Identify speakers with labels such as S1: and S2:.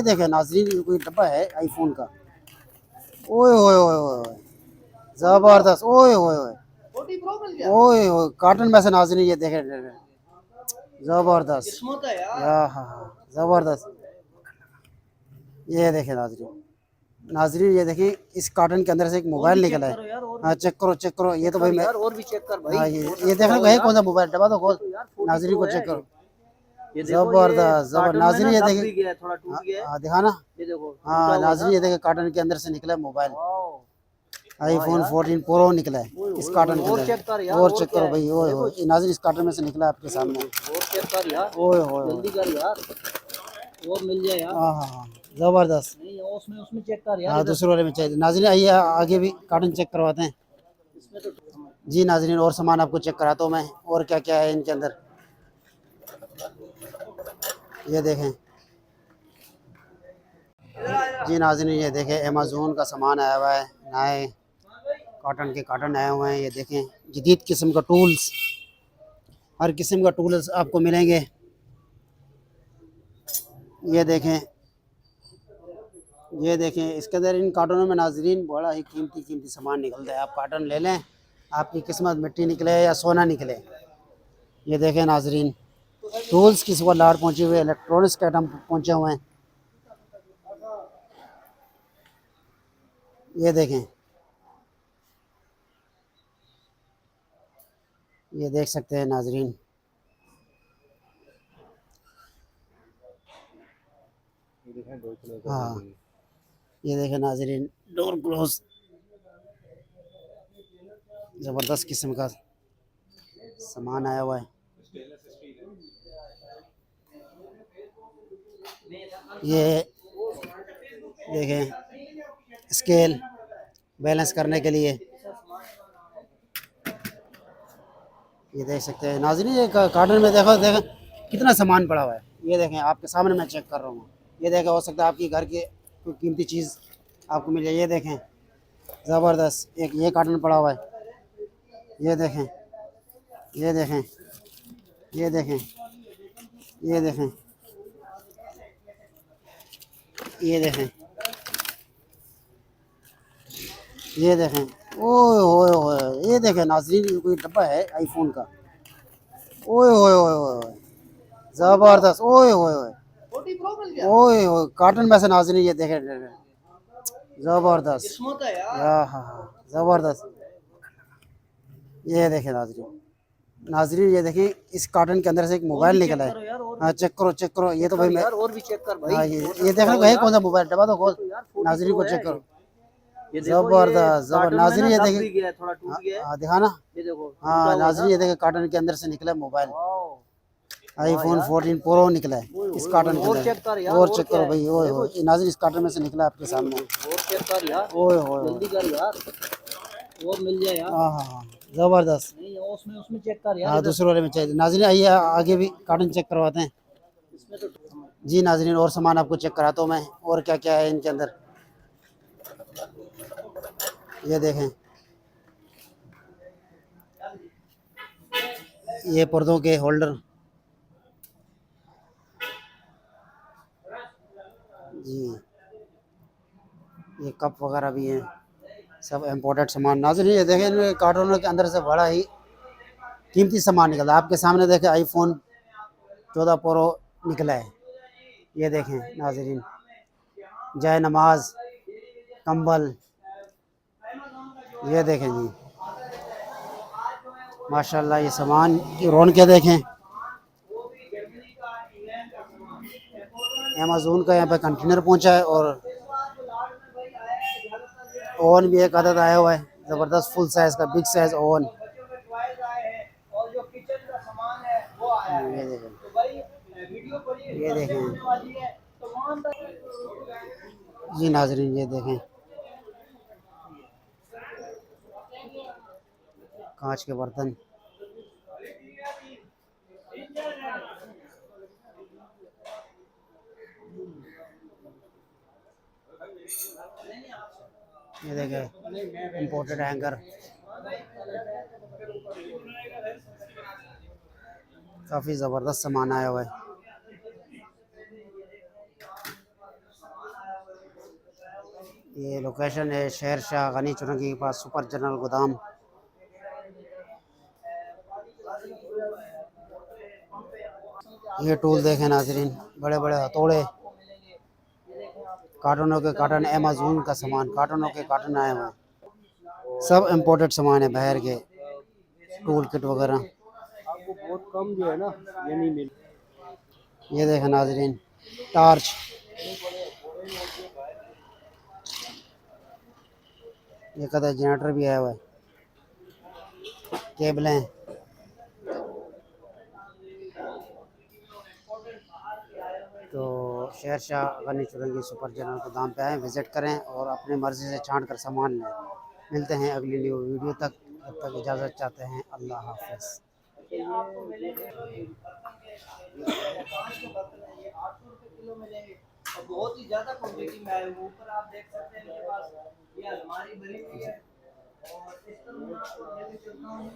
S1: देखें नाजरीन, ये कोई डब्बा है आईफोन का। ओए ओए ओए ओए, जबरदस्त। ओए ओए ओए ओए ओए, कार्टन में से नाजरीन ये देखें, जबरदस्त। हाँ हाँ हाँ, जबरदस्त। ये देखें नाजरीन, नाजरीन ये देखिए, इस कार्टन के अंदर से एक मोबाइल निकला है। हाँ चेक करो, ये तो भाई मैं और भी चेक कर भाई। हाँ ये देखने को है कौन सा मोबाइल, डब्बा तो खोल, नाजरीन को चेक करो। जबरदस्त जबर, नाजरीन ये देखिए, थोड़ा टूट गया है, दिखाना। ये देखो, हाँ नाजरीन ये देखिए, कार्टन के अंदर से निकला है मोबाइल, आईफोन 14 प्रो निकला है इस कार्टन के अंदर। और चेक करो भाई, ओए ओए, नाज़रीन इस कार्टन में से निकला है आपके सामने। और चेक कर यार, ओए ओए, जल्दी कर यार, और मिल जाए यार। हाँ हाँ हाँ, जबरदस्त। नहीं उसमें उसमें चेक कर यार। हाँ दूसरे वाले में चाहिए। नाज़रीन आइए आगे भी कार्टन चेक करवाते हैं। इसमें तो जी नाज़रीन, और सामान आपको चेक कराता हूँ मैं, और क्या क्या है इनके अंदर। ये देखें जी नाज़रीन, ये देखें अमेज़ोन का सामान आया हुआ है, नए कॉटन के कार्टन आए हुए हैं। ये देखें जदीद किस्म का टूल्स, हर किस्म का टूल्स आपको मिलेंगे। ये देखें, ये देखें इसके अंदर, इन कार्टनों में नाजरीन बड़ा ही कीमती सामान निकलता है। आप कार्टन ले लें, आपकी किस्मत मिट्टी निकले या सोना निकले। ये देखें नाजरीन, टूल्स की सुबह लाट पहुँचे हुए, इलेक्ट्रॉनिक्स के आइटम पहुँचे हुए हैं। ये देखें, ये देख सकते हैं नाजरीन, हाँ ये देखें नाजरीन, डोर क्लोज, ज़बरदस्त किस्म का सामान आया हुआ है। ये देखें स्केल बैलेंस करने के लिए, ये देख सकते हैं नाज़रीन। ये कार्टन में देखो देखें कितना सामान पड़ा हुआ है। ये देखें आपके सामने मैं चेक कर रहा हूँ। ये देखें, हो सकता है आपकी घर की कोई कीमती चीज़ आपको मिल जाए। ये देखें ज़बरदस्त, एक ये कार्टन पड़ा हुआ है। ये देखें, ये देखें, ये देखें, ये देखें, ये देखें, ये देखें, ओए ओए ओए, ये देखें नाज़रीन, ये कोई डब्बा है आईफोन का। ओए ओए ओए ओए, जबरदस्त। ओए ओए ओए ओए ओए, कार्टन में से नाज़रीन ये देखें, जबरदस्त। हाँ हाँ हाँ, जबरदस्त। ये देखें नाज़रीन, नाज़रीन ये देखिए, इस कार्टन के अंदर से एक मोबाइल निकला है। हाँ चेक करो, ये तो भाई मैं और भी चेक कर भाई। हाँ ये देखने को है कौन सा मोबाइल, डब्बा तो खोल, नाज़रीन को चेक करो। जबरदस्त जबर, नाज़रीन ये देखिए, थोड़ा टूट गया है, दिखाना। ये देखो, हाँ नाज़रीन ये देखिए, कार्टन के अंदर से निकला मोबाइल, आईफोन 14 प्रो निकला है इस कार्टन के अंदर। और चेक करो भाई, ओए ओए, नाज़रीन इस कार्टन में से निकला आपके सामने। और चेक कर यार, ओए ओए, जल्दी कर यार, और मिल जाए यार। हाँ हाँ हाँ, जबरदस्त। नहीं उसमें उसमें चेक कर यार। हाँ दूसरे वाले में चाहिए। नाज़रीन आइए आगे भी कार्टन चेक करवाते हैं। इसमें तो जी नाज़रीन, और सामान आपको चेक कराता हूँ मैं, और क्या क्या है इनके अंदर। ये देखें, ये पर्दों के होल्डर, जी ये कप वगैरह भी हैं, सब इम्पोर्टेड सामान। नाज़रीन ये देखें, इन कार्टूनों के अंदर से बड़ा ही कीमती सामान निकला आपके सामने। देखें आईफोन 14 प्रो निकला है। ये देखें नाज़रीन, जय नमाज, कंबल, ये देखें जी, माशाल्लाह ये सामान की रौनकें देखें। अमेज़ोन का यहाँ पे कंटेनर पहुँचा है, और ओवन भी एक आदत आया हुआ है, ज़बरदस्त फुल साइज़ का बिग साइज़ ओवन। ये देखें, ये देखें जी नाज़रीन, ये देखें कांच के बर्तन। ये देखें इम्पोर्टेड हैंगर, काफ़ी ज़बरदस्त सामान आया हुआ है। ये लोकेशन है शेर शाह गनी चुरंगी के पास, सुपर जनरल गोदाम। ये टूल देखें नाजरीन, बड़े बड़े हथौड़े, कार्टूनों के कार्टन, अमेज़न का सामान, कार्टूनों के कार्टन आए हुए हैं। सब इम्पोर्टेड सामान है बाहर के, टूल किट वगैरह।
S2: आपको बहुत कम जो है ना ये नहीं मिल।
S1: ये देखें नाजरीन, टार्च, ये कहता है जनरेटर भी आया हुआ है, केबलें। तो शेर शाह गनी चुरंगी सुपर जनरल गोदाम पे आएँ, विज़िट करें और अपनी मर्ज़ी से छांट कर सामान लें। मिलते हैं अगली न्यू वीडियो तक, तब तक इजाज़त चाहते हैं, अल्लाह हाफ़िज़।
S2: बहुत ही ज्यादा क्वांटिटी में आए हुए ऊपर आप देख सकते हैं मेरे पास ये अलमारी भरी हुई है और इस तरह मैं आपको लेके चलता हूँ।